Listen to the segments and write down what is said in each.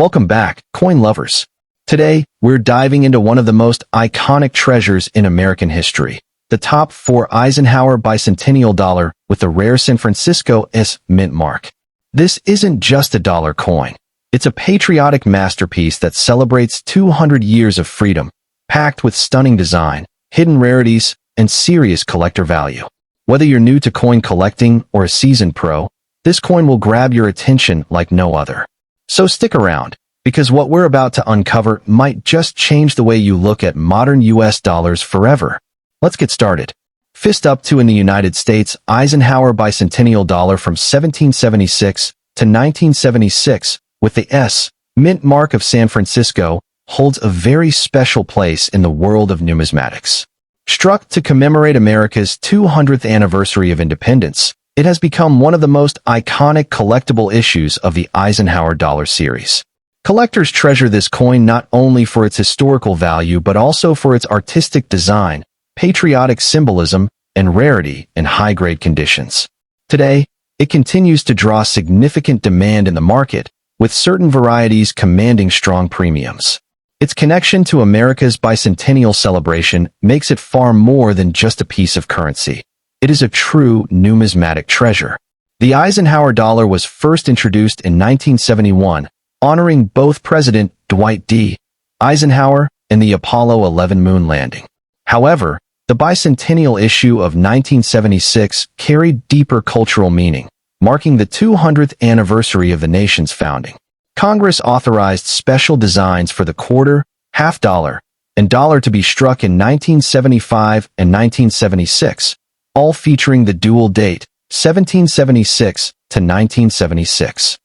Welcome back, coin lovers. Today, we're diving into one of the most iconic treasures in American history, the top 4 Eisenhower bicentennial dollar with the rare San Francisco S mint mark. This isn't just a dollar coin. It's a patriotic masterpiece that celebrates 200 years of freedom, packed with stunning design, hidden rarities, and serious collector value. Whether you're new to coin collecting or a seasoned pro, this coin will grab your attention like no other. So stick around, because what we're about to uncover might just change the way you look at modern US dollars forever. Let's get started. Fist up to in the United States, Eisenhower bicentennial dollar from 1776 to 1976, with the S mint mark of San Francisco, holds a very special place in the world of numismatics. Struck to commemorate America's 200th anniversary of independence, it has become one of the most iconic collectible issues of the Eisenhower dollar series. Collectors treasure this coin not only for its historical value but also for its artistic design, patriotic symbolism, and rarity in high-grade conditions. Today, it continues to draw significant demand in the market, with certain varieties commanding strong premiums. Its connection to America's bicentennial celebration makes it far more than just a piece of currency. It is a true numismatic treasure. The Eisenhower dollar was first introduced in 1971, honoring both President Dwight D. Eisenhower and the Apollo 11 moon landing. However, the bicentennial issue of 1976 carried deeper cultural meaning, marking the 200th anniversary of the nation's founding. Congress authorized special designs for the quarter, half dollar, and dollar to be struck in 1975 and 1976, all featuring the dual date, 1776 to 1976.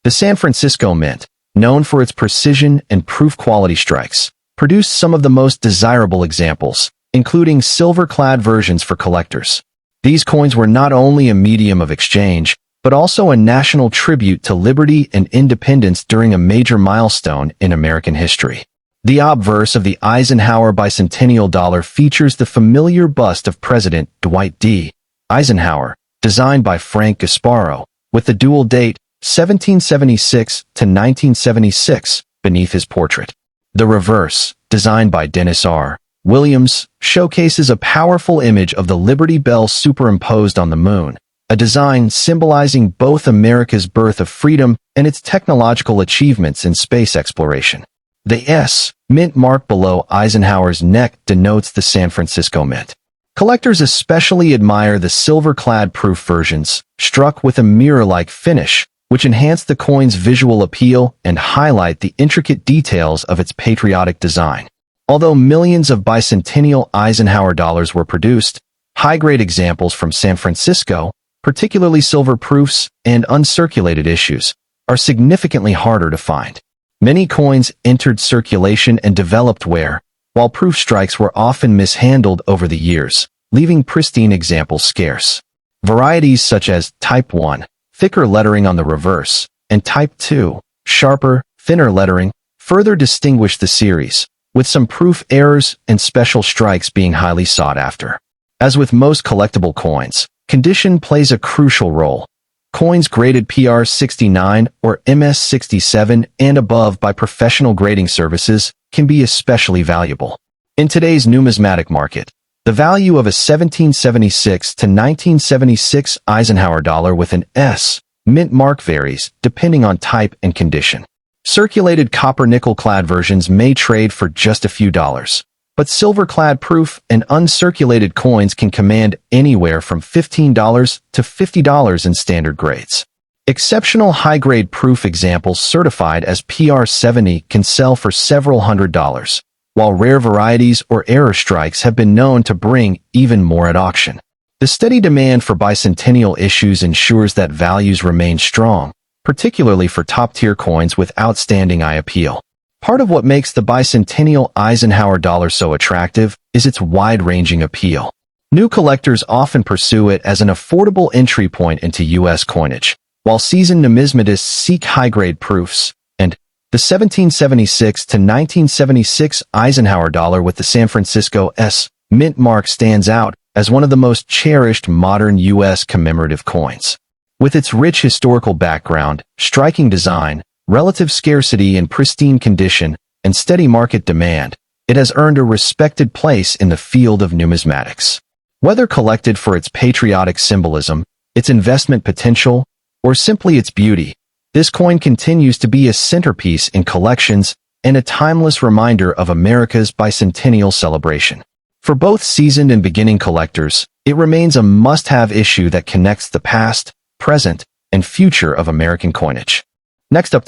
The San Francisco Mint, known for its precision and proof quality strikes, produced some of the most desirable examples, including silver-clad versions for collectors. These coins were not only a medium of exchange, but also a national tribute to liberty and independence during a major milestone in American history. The obverse of the Eisenhower bicentennial dollar features the familiar bust of President Dwight D. Eisenhower, designed by Frank Gasparo, with the dual date 1776 to 1976 beneath his portrait. The reverse, designed by Dennis R. Williams, showcases a powerful image of the Liberty Bell superimposed on the moon, a design symbolizing both America's birth of freedom and its technological achievements in space exploration. The S mint mark below Eisenhower's neck denotes the San Francisco Mint. Collectors especially admire the silver-clad proof versions, struck with a mirror-like finish, which enhance the coin's visual appeal and highlight the intricate details of its patriotic design. Although millions of bicentennial Eisenhower dollars were produced, high-grade examples from San Francisco, particularly silver proofs and uncirculated issues, are significantly harder to find. Many coins entered circulation and developed wear, while proof strikes were often mishandled over the years, leaving pristine examples scarce. Varieties such as Type 1, thicker lettering on the reverse, and Type 2, sharper, thinner lettering, further distinguish the series, with some proof errors and special strikes being highly sought after. As with most collectible coins, condition plays a crucial role. Coins graded PR 69 or MS 67 and above by professional grading services can be especially valuable. In today's numismatic market, the value of a 1776 to 1976 Eisenhower dollar with an S mint mark varies depending on type and condition. Circulated copper-nickel-clad versions may trade for just a few dollars, but silver-clad proof and uncirculated coins can command anywhere from $15 to $50 in standard grades. Exceptional high-grade proof examples certified as PR 70 can sell for several $100s, while rare varieties or error strikes have been known to bring even more at auction. The steady demand for bicentennial issues ensures that values remain strong, particularly for top-tier coins with outstanding eye appeal. Part of what makes the bicentennial Eisenhower dollar so attractive is its wide-ranging appeal. New collectors often pursue it as an affordable entry point into U.S. coinage, while seasoned numismatists seek high-grade proofs, and the 1776 to 1976 Eisenhower dollar with the San Francisco S mint mark stands out as one of the most cherished modern U.S. commemorative coins. With its rich historical background, striking design, relative scarcity in pristine condition, and steady market demand, it has earned a respected place in the field of numismatics. Whether collected for its patriotic symbolism, its investment potential, or simply its beauty, this coin continues to be a centerpiece in collections and a timeless reminder of America's bicentennial celebration. For both seasoned and beginning collectors, it remains a must-have issue that connects the past, present, and future of American coinage. Next up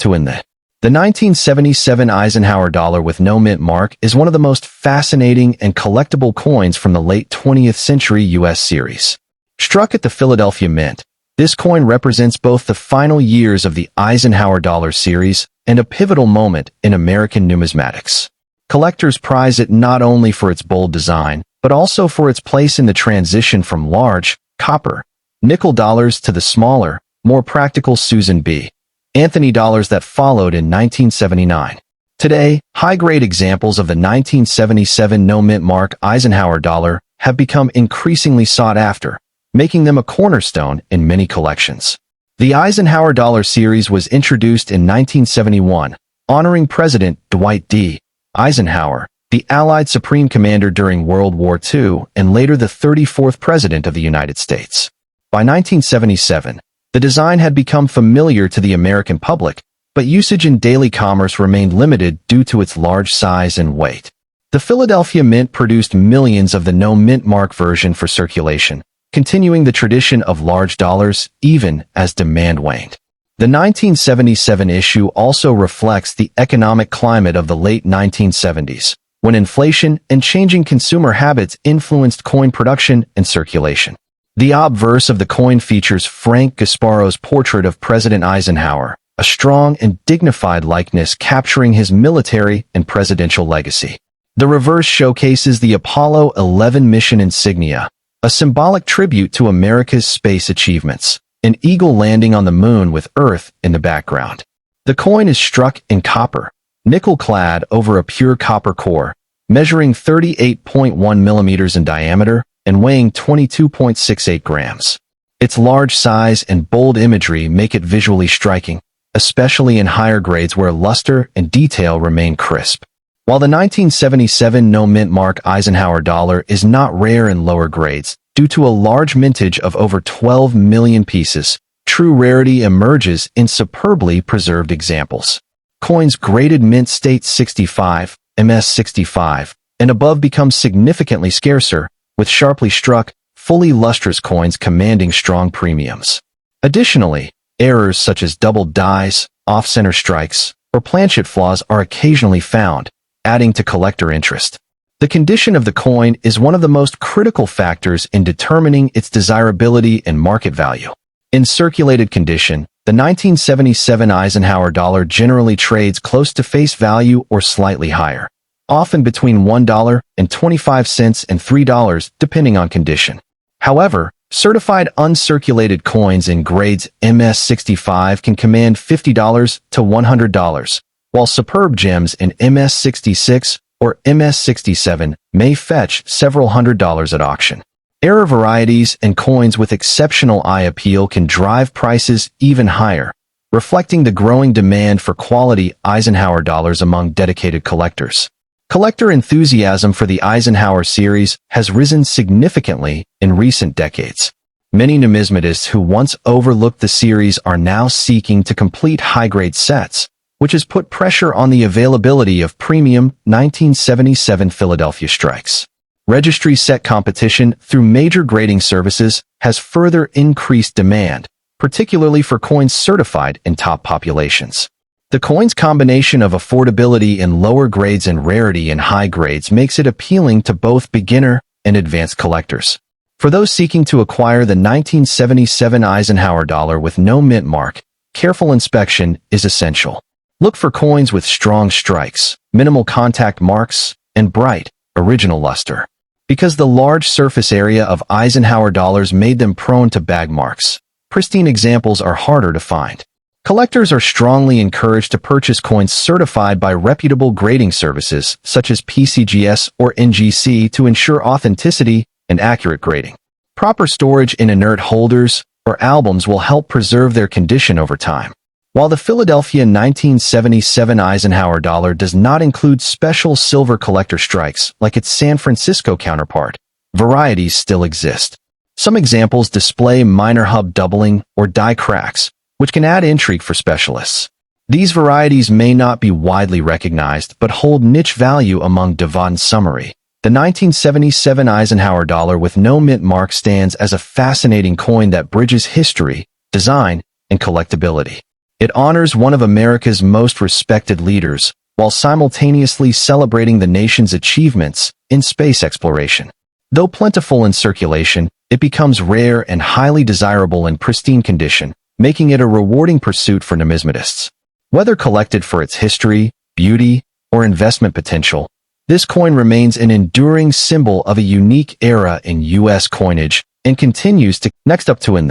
the 1977 Eisenhower dollar with no mint mark is one of the most fascinating and collectible coins from the late 20th century U.S. series. Struck at the Philadelphia Mint, this coin represents both the final years of the Eisenhower dollar series and a pivotal moment in American numismatics. Collectors prize it not only for its bold design, but also for its place in the transition from large, copper, nickel dollars to the smaller, more practical Susan B. Anthony dollars that followed in 1979. Today, high-grade examples of the 1977 no-mint mark Eisenhower dollar have become increasingly sought after, making them a cornerstone in many collections. The Eisenhower dollar series was introduced in 1971, honoring President Dwight D. Eisenhower, the Allied Supreme Commander during World War II and later the 34th President of the United States. By 1977, the design had become familiar to the American public, but usage in daily commerce remained limited due to its large size and weight. The Philadelphia Mint produced millions of the no-mint mark version for circulation, continuing the tradition of large dollars even as demand waned. The 1977 issue also reflects the economic climate of the late 1970s, when inflation and changing consumer habits influenced coin production and circulation. The obverse of the coin features Frank Gasparo's portrait of President Eisenhower, a strong and dignified likeness capturing his military and presidential legacy. The reverse showcases the Apollo 11 mission insignia, a symbolic tribute to America's space achievements, an eagle landing on the moon with Earth in the background. The coin is struck in copper, nickel-clad over a pure copper core, measuring 38.1 millimeters in diameter and weighing 22.68 grams. Its large size and bold imagery make it visually striking, especially in higher grades where luster and detail remain crisp. While the 1977 no-mint mark Eisenhower dollar is not rare in lower grades, due to a large mintage of over 12 million pieces, true rarity emerges in superbly preserved examples. Coins graded mint state 65, MS 65, and above become significantly scarcer, with sharply struck, fully lustrous coins commanding strong premiums. Additionally, errors such as doubled dies, off-center strikes, or planchet flaws are occasionally found, adding to collector interest. The condition of the coin is one of the most critical factors in determining its desirability and market value. In circulated condition, the 1977 Eisenhower dollar generally trades close to face value or slightly higher, often between $1.25 and $3 depending on condition. However, certified uncirculated coins in grades MS 65 can command $50 to $100, while superb gems in MS 66 or MS 67 may fetch several $100s at auction. Rare varieties and coins with exceptional eye appeal can drive prices even higher, reflecting the growing demand for quality Eisenhower dollars among dedicated collectors. Collector enthusiasm for the Eisenhower series has risen significantly in recent decades. Many numismatists who once overlooked the series are now seeking to complete high-grade sets, which has put pressure on the availability of premium 1977 Philadelphia strikes. Registry set competition through major grading services has further increased demand, particularly for coins certified in top populations. The coin's combination of affordability in lower grades and rarity in high grades makes it appealing to both beginner and advanced collectors. For those seeking to acquire the 1977 Eisenhower dollar with no mint mark, careful inspection is essential. Look for coins with strong strikes, minimal contact marks, and bright, original luster. Because the large surface area of Eisenhower dollars made them prone to bag marks, pristine examples are harder to find. Collectors are strongly encouraged to purchase coins certified by reputable grading services such as PCGS or NGC to ensure authenticity and accurate grading. Proper storage in inert holders or albums will help preserve their condition over time. While the Philadelphia 1977 Eisenhower dollar does not include special silver collector strikes like its San Francisco counterpart, varieties still exist. Some examples display minor hub doubling or die cracks, which can add intrigue for specialists. These varieties may not be widely recognized but hold niche value among divan summary. The 1977 Eisenhower dollar with no mint mark stands as a fascinating coin that bridges history, design, and collectability. It honors one of America's most respected leaders, while simultaneously celebrating the nation's achievements in space exploration. Though plentiful in circulation, it becomes rare and highly desirable in pristine condition, making it a rewarding pursuit for numismatists. Whether collected for its history, beauty, or investment potential, this coin remains an enduring symbol of a unique era in U.S. coinage and continues to next up to in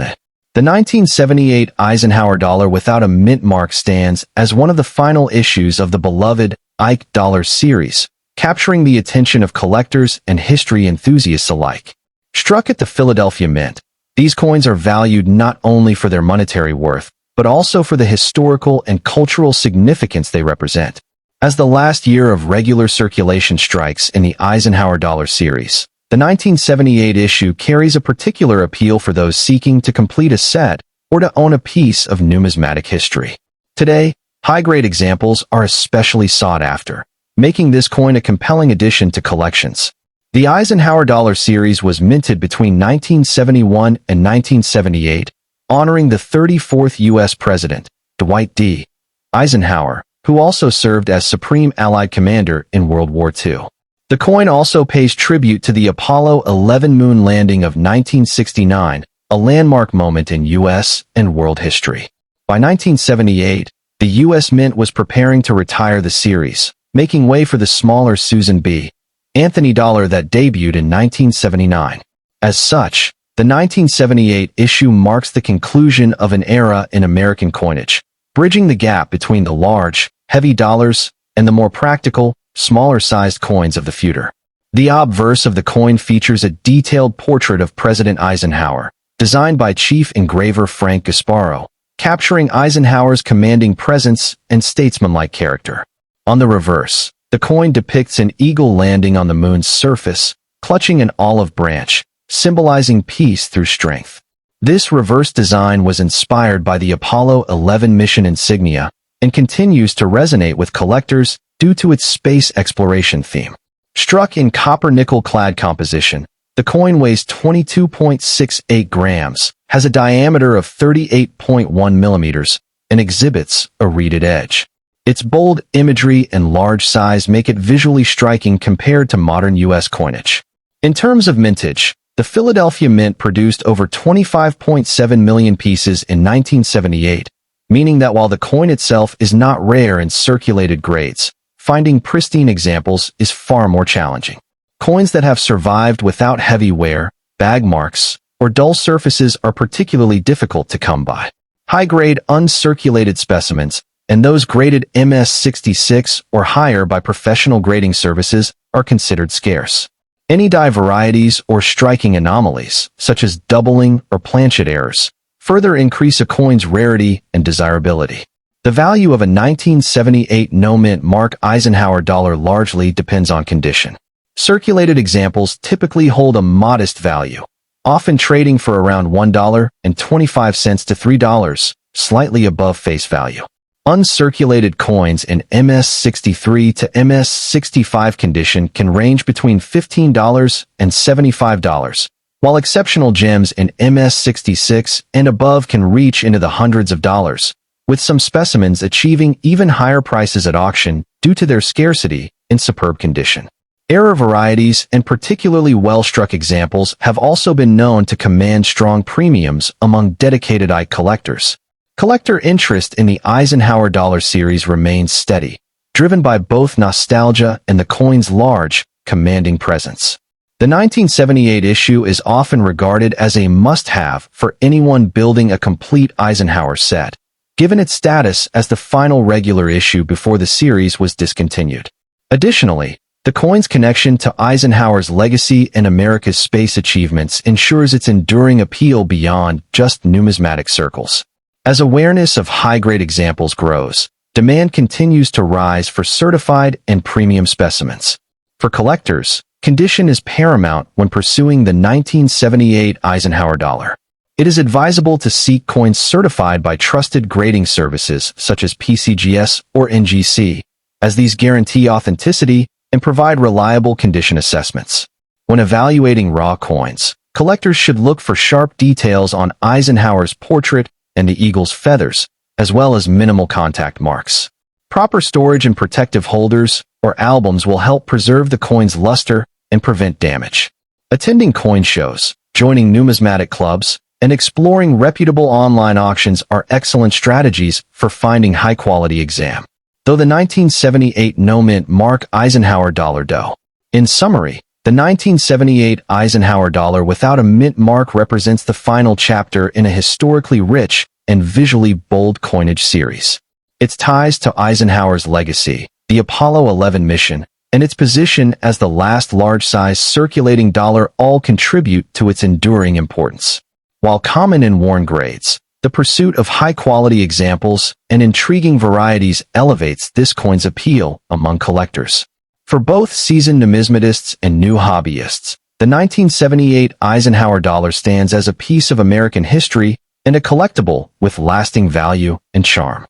the 1978 Eisenhower dollar without a mint mark stands as one of the final issues of the beloved Ike dollar series, capturing the attention of collectors and history enthusiasts alike. Struck at the Philadelphia Mint, these coins are valued not only for their monetary worth, but also for the historical and cultural significance they represent. As the last year of regular circulation strikes in the Eisenhower dollar series, the 1978 issue carries a particular appeal for those seeking to complete a set or to own a piece of numismatic history. Today, high-grade examples are especially sought after, making this coin a compelling addition to collections. The Eisenhower dollar series was minted between 1971 and 1978, honoring the 34th U.S. President, Dwight D. Eisenhower, who also served as Supreme Allied Commander in World War II. The coin also pays tribute to the Apollo 11 moon landing of 1969, a landmark moment in U.S. and world history. By 1978, the U.S. Mint was preparing to retire the series, making way for the smaller Susan B. Anthony dollar that debuted in 1979. As such, the 1978 issue marks the conclusion of an era in American coinage, bridging the gap between the large, heavy dollars and the more practical, smaller-sized coins of the future. The obverse of the coin features a detailed portrait of President Eisenhower, designed by chief engraver Frank Gasparo, capturing Eisenhower's commanding presence and statesmanlike character. On the reverse, the coin depicts an eagle landing on the moon's surface, clutching an olive branch, symbolizing peace through strength. This reverse design was inspired by the Apollo 11 mission insignia and continues to resonate with collectors due to its space exploration theme. Struck in copper-nickel clad composition, the coin weighs 22.68 grams, has a diameter of 38.1 millimeters, and exhibits a reeded edge. Its bold imagery and large size make it visually striking compared to modern U.S. coinage. In terms of mintage, the Philadelphia Mint produced over 25.7 million pieces in 1978, meaning that while the coin itself is not rare in circulated grades, finding pristine examples is far more challenging. Coins that have survived without heavy wear, bag marks, or dull surfaces are particularly difficult to come by. High-grade uncirculated specimens, and those graded MS66 or higher by professional grading services, are considered scarce. Any die varieties or striking anomalies, such as doubling or planchet errors, further increase a coin's rarity and desirability. The value of a 1978 no-mint mark Eisenhower dollar largely depends on condition. Circulated examples typically hold a modest value, often trading for around $1.25 to $3, slightly above face value. Uncirculated coins in MS63 to MS65 condition can range between $15 and $75, while exceptional gems in MS66 and above can reach into the hundreds of dollars, with some specimens achieving even higher prices at auction due to their scarcity in superb condition. Error varieties and particularly well-struck examples have also been known to command strong premiums among dedicated eye collectors. Collector interest in the Eisenhower dollar series remains steady, driven by both nostalgia and the coin's large, commanding presence. The 1978 issue is often regarded as a must-have for anyone building a complete Eisenhower set, given its status as the final regular issue before the series was discontinued. Additionally, the coin's connection to Eisenhower's legacy and America's space achievements ensures its enduring appeal beyond just numismatic circles. As awareness of high-grade examples grows, demand continues to rise for certified and premium specimens. For collectors, condition is paramount when pursuing the 1978 Eisenhower dollar. It is advisable to seek coins certified by trusted grading services such as PCGS or NGC, as these guarantee authenticity and provide reliable condition assessments. When evaluating raw coins, collectors should look for sharp details on Eisenhower's portrait and the eagle's feathers, as well as minimal contact marks. Proper storage and protective holders or albums will help preserve the coin's luster and prevent damage. Attending coin shows, joining numismatic clubs, and exploring reputable online auctions are excellent strategies for finding high-quality exam. Though the 1978 no-mint mark Eisenhower dollar dough. In summary, the 1978 Eisenhower dollar without a mint mark represents the final chapter in a historically rich and visually bold coinage series. Its ties to Eisenhower's legacy, the Apollo 11 mission, and its position as the last large-size circulating dollar all contribute to its enduring importance. While common in worn grades, the pursuit of high-quality examples and intriguing varieties elevates this coin's appeal among collectors. For both seasoned numismatists and new hobbyists, the 1978 Eisenhower dollar stands as a piece of American history and a collectible with lasting value and charm.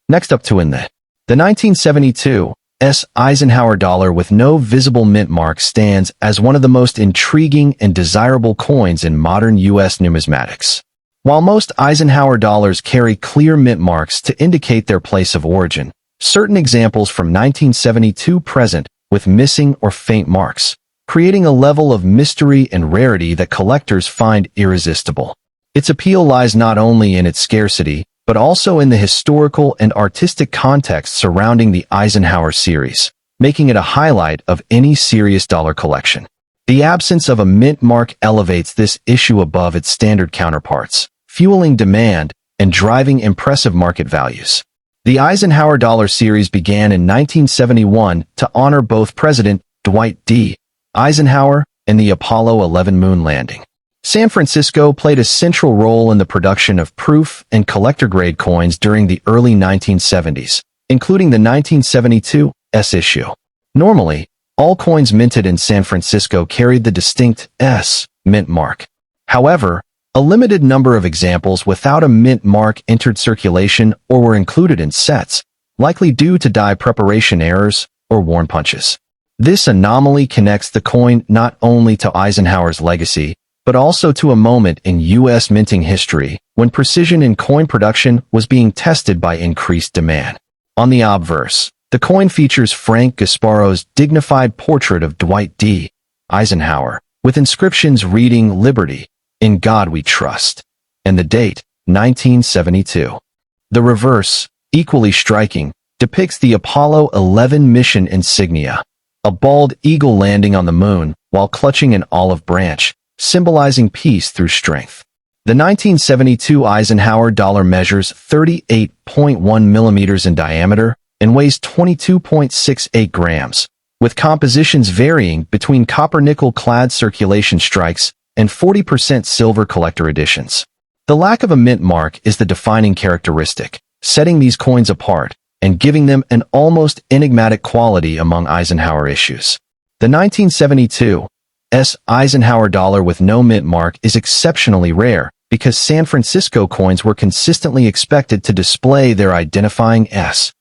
Next up to in the 1972 Eisenhower dollar with no visible mint mark stands as one of the most intriguing and desirable coins in modern U.S. numismatics. While most Eisenhower dollars carry clear mint marks to indicate their place of origin, certain examples from 1972 present with missing or faint marks, creating a level of mystery and rarity that collectors find irresistible. Its appeal lies not only in its scarcity, but also in the historical and artistic context surrounding the Eisenhower series, making it a highlight of any serious dollar collection. The absence of a mint mark elevates this issue above its standard counterparts, fueling demand and driving impressive market values. The Eisenhower dollar series began in 1971 to honor both President Dwight D. Eisenhower and the Apollo 11 moon landing. San Francisco played a central role in the production of proof and collector-grade coins during the early 1970s, including the 1972 S issue. Normally, all coins minted in San Francisco carried the distinct S mint mark. However, a limited number of examples without a mint mark entered circulation or were included in sets, likely due to die preparation errors or worn punches. This anomaly connects the coin not only to Eisenhower's legacy, but also to a moment in U.S. minting history when precision in coin production was being tested by increased demand. On the obverse, the coin features Frank Gasparo's dignified portrait of Dwight D. Eisenhower, with inscriptions reading "Liberty, in God we trust," and the date, 1972. The reverse, equally striking, depicts the Apollo 11 mission insignia, a bald eagle landing on the moon while clutching an olive branch, symbolizing peace through strength. The 1972 Eisenhower dollar measures 38.1 millimeters in diameter and weighs 22.68 grams, with compositions varying between copper-nickel-clad circulation strikes and 40% silver collector editions. The lack of a mint mark is the defining characteristic, setting these coins apart and giving them an almost enigmatic quality among Eisenhower issues. The 1972 Eisenhower dollar with no mint mark is exceptionally rare because San Francisco coins were consistently expected to display their identifying S.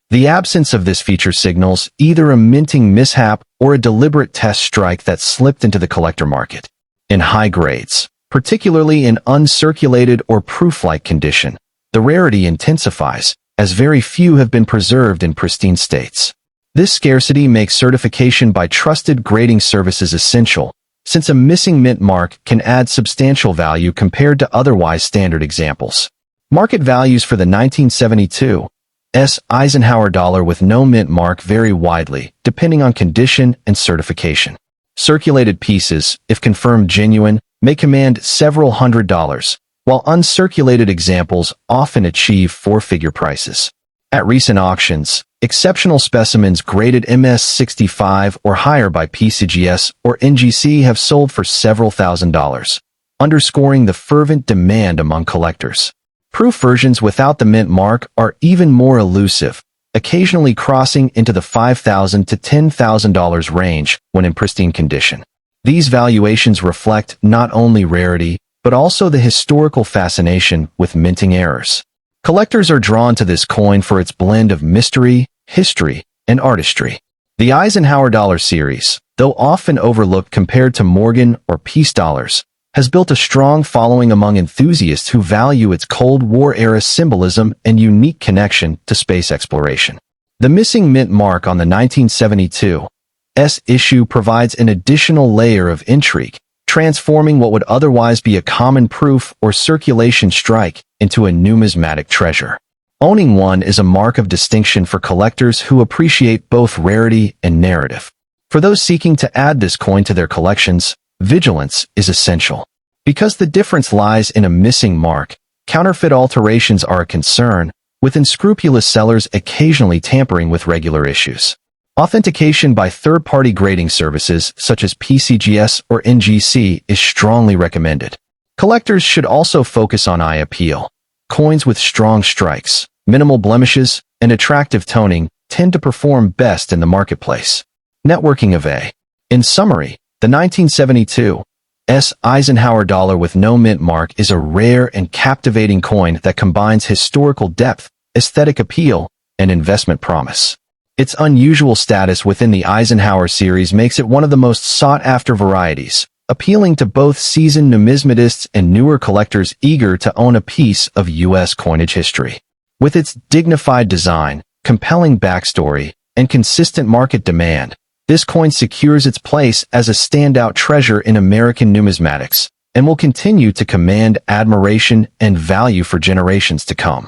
The absence of this feature signals either a minting mishap or a deliberate test strike that slipped into the collector market. In high grades, particularly in uncirculated or proof-like condition, the rarity intensifies, as very few have been preserved in pristine states. This scarcity makes certification by trusted grading services essential, since a missing mint mark can add substantial value compared to otherwise standard examples. Market values for the 1972 Eisenhower dollar with no mint mark vary widely, depending on condition and certification. Circulated pieces, if confirmed genuine, may command several $100s, while uncirculated examples often achieve four-figure prices. At recent auctions, exceptional specimens graded MS-65 or higher by PCGS or NGC have sold for several $1,000s, underscoring the fervent demand among collectors. Proof versions without the mint mark are even more elusive, occasionally crossing into the $5,000 to $10,000 range when in pristine condition. These valuations reflect not only rarity, but also the historical fascination with minting errors. Collectors are drawn to this coin for its blend of mystery, history, and artistry. The Eisenhower dollar series, though often overlooked compared to Morgan or peace dollars, has built a strong following among enthusiasts who value its Cold War-era symbolism and unique connection to space exploration. The missing mint mark on the 1972 issue provides an additional layer of intrigue, transforming what would otherwise be a common proof or circulation strike into a numismatic treasure. Owning one is a mark of distinction for collectors who appreciate both rarity and narrative. For those seeking to add this coin to their collections, vigilance is essential. Because the difference lies in a missing mark, counterfeit alterations are a concern, with unscrupulous sellers occasionally tampering with regular issues. Authentication by third-party grading services such as PCGS or NGC is strongly recommended. Collectors should also focus on eye appeal. Coins with strong strikes, minimal blemishes, and attractive toning tend to perform best in the marketplace. Networking of A. In summary, the 1972 Eisenhower dollar with no mint mark is a rare and captivating coin that combines historical depth, aesthetic appeal, and investment promise. Its unusual status within the Eisenhower series makes it one of the most sought-after varieties, appealing to both seasoned numismatists and newer collectors eager to own a piece of U.S. coinage history. With its dignified design, compelling backstory, and consistent market demand, this coin secures its place as a standout treasure in American numismatics and will continue to command admiration and value for generations to come.